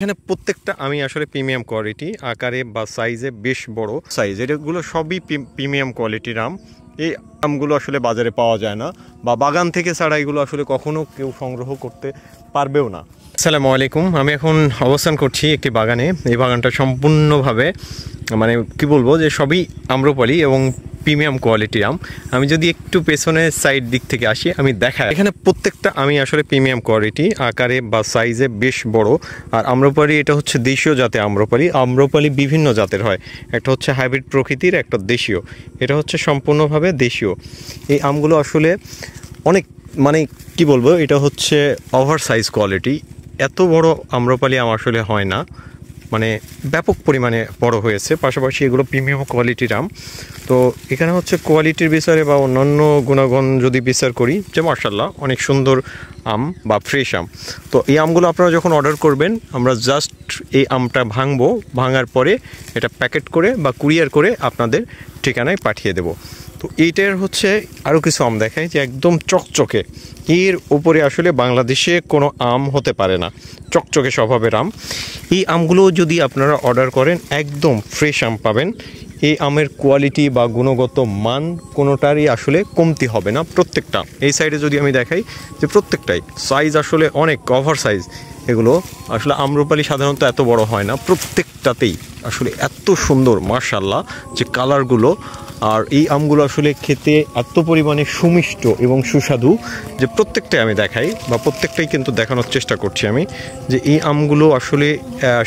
এখানে প্রত্যেকটা আমি আসলে প্রিমিয়াম কোয়ালিটি আকারে বা সাইজে বেশ বড় সাইজ, এগুলো সবই প্রিমিয়াম কোয়ালিটির আম। এই আমগুলো আসলে বাজারে পাওয়া যায় না বা বাগান থেকে ছাড়া এগুলো আসলে কখনো কেউ সংগ্রহ করতে পারবেও না। আসসালামু আলাইকুম, আমি এখন অবস্থান করছি একটি বাগানে। এই বাগানটা সম্পূর্ণভাবে মানে কি বলবো যে সবই আম্রপালি এবং প্রিমিয়াম কোয়ালিটির আম। আমি যদি একটু পেছনের সাইড দিক থেকে আসি, আমি দেখাই এখানে প্রত্যেকটা আমি আসলে প্রিমিয়াম কোয়ালিটি আকারে বা সাইজে বেশ বড়। আর আম্রপালি এটা হচ্ছে দেশীয় জাতের আম্রপালি। আম্রপালি বিভিন্ন জাতের হয়, একটা হচ্ছে হাইব্রিড প্রকৃতির, একটা দেশীয়। এটা হচ্ছে সম্পূর্ণভাবে দেশীয়। এই আমগুলো আসলে অনেক মানে কি বলবো, এটা হচ্ছে ওভার সাইজ কোয়ালিটি। এত বড় আম্রপালি আম আসলে হয় না, মানে ব্যাপক পরিমাণে বড় হয়েছে। পাশাপাশি এগুলো প্রিমিয়াম কোয়ালিটির আম। তো এখানে হচ্ছে কোয়ালিটির বিচারে বা অন্যান্য গুণাগুণ যদি বিচার করি, যে মাশাআল্লাহ অনেক সুন্দর আম বা ফ্রেশ আম। তো এই আমগুলো আপনারা যখন অর্ডার করবেন, আমরা জাস্ট এই আমটা ভাঙার পরে এটা প্যাকেট করে বা কুরিয়ার করে আপনাদের ঠিকানায় পাঠিয়ে দেব। তো এইটার হচ্ছে আরও কিছু আম দেখায় যে একদম চকচকে, এর উপরে আসলে বাংলাদেশে কোনো আম হতে পারে না, চকচকে স্বভাবের আম। এই আমগুলো যদি আপনারা অর্ডার করেন, একদম ফ্রেশ আম পাবেন। এই আমের কোয়ালিটি বা গুণগত মান কোনোটারই আসলে কমতি হবে না। প্রত্যেকটা এই সাইডে যদি আমি দেখাই, যে প্রত্যেকটাই সাইজ আসলে অনেক ওভার সাইজ। এগুলো আসলে আম্রপালি সাধারণত এত বড় হয় না, প্রত্যেকটাতেই আসলে এত সুন্দর মাশাআল্লাহ যে কালারগুলো। আর এই আমগুলো আসলে খেতে এত পরিমাণে সুমিষ্ট এবং সুস্বাদু যে প্রত্যেকটাই আমি দেখাই বা প্রত্যেকটাই কিন্তু দেখানোর চেষ্টা করছি আমি, যে এই আমগুলো আসলে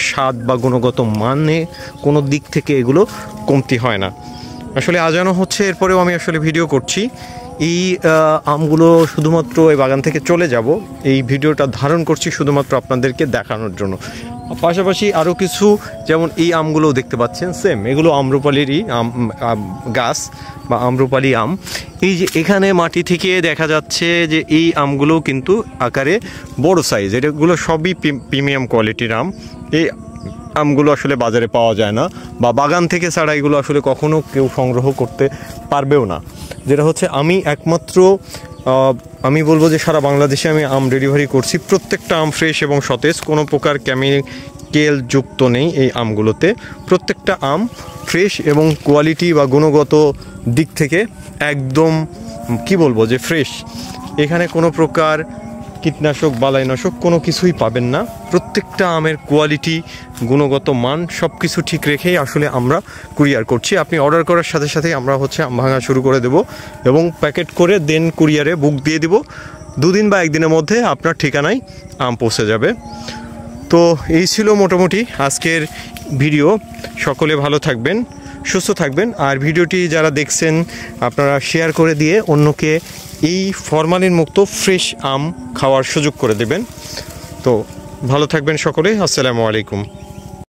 স্বাদ বা গুণগত মানে কোনো দিক থেকে এগুলো কমতি হয় না। আসলে আজানো হচ্ছে, এরপরেও আমি আসলে ভিডিও করছি। এই আমগুলো শুধুমাত্র এই বাগান থেকে চলে যাব, এই ভিডিওটা ধারণ করছি শুধুমাত্র আপনাদেরকে দেখানোর জন্য। পাশাপাশি আরও কিছু, যেমন এই আমগুলোও দেখতে পাচ্ছেন সেম, এগুলো আম্রপালিরই গাছ বা আম্রপালি আম। এই যে এখানে মাটি থেকে দেখা যাচ্ছে যে এই আমগুলোও কিন্তু আকারে বড় সাইজ, এগুলো সবই প্রিমিয়াম কোয়ালিটির আম। এই আমগুলো আসলে বাজারে পাওয়া যায় না বা বাগান থেকে ছাড়া এগুলো আসলে কখনো কেউ সংগ্রহ করতে পারবেও না। যেটা হচ্ছে আমি একমাত্র আমি বলবো যে সারা বাংলাদেশে আমি আম ডেলিভারি করছি। প্রত্যেকটা আম ফ্রেশ এবং সতেজ, কোনো প্রকার কেমিক্যাল যুক্ত নেই এই আমগুলোতে। প্রত্যেকটা আম ফ্রেশ এবং কোয়ালিটি বা গুণগত দিক থেকে একদম কি বলবো যে ফ্রেশ। এখানে কোনো প্রকার কীটনাশক বালাইনাশক কোনো কিছুই পাবেন না। প্রত্যেকটা আমের কোয়ালিটি, গুণগত মান সব কিছু ঠিক রেখেই আসলে আমরা কুরিয়ার করছি। আপনি অর্ডার করার সাথে সাথেই আমরা হচ্ছে আম ভাঙা শুরু করে দেব এবং প্যাকেট করে দেন কুরিয়ারে বুক দিয়ে দিব। 2 দিন বা 1 দিনের মধ্যে আপনার ঠিকানায় আম পৌঁছে যাবে। তো এই ছিল মোটামুটি আজকের ভিডিও। সকলে ভালো থাকবেন, সুস্থ থাকবেন। আর ভিডিওটি যারা দেখছেন আপনারা শেয়ার করে দিয়ে অন্যকে এই ফরমালিন মুক্ত ফ্রেশ আম খাওয়ার সুযোগ করে দেবেন। তো ভালো থাকবেন সকলে। আসসালামু আলাইকুম।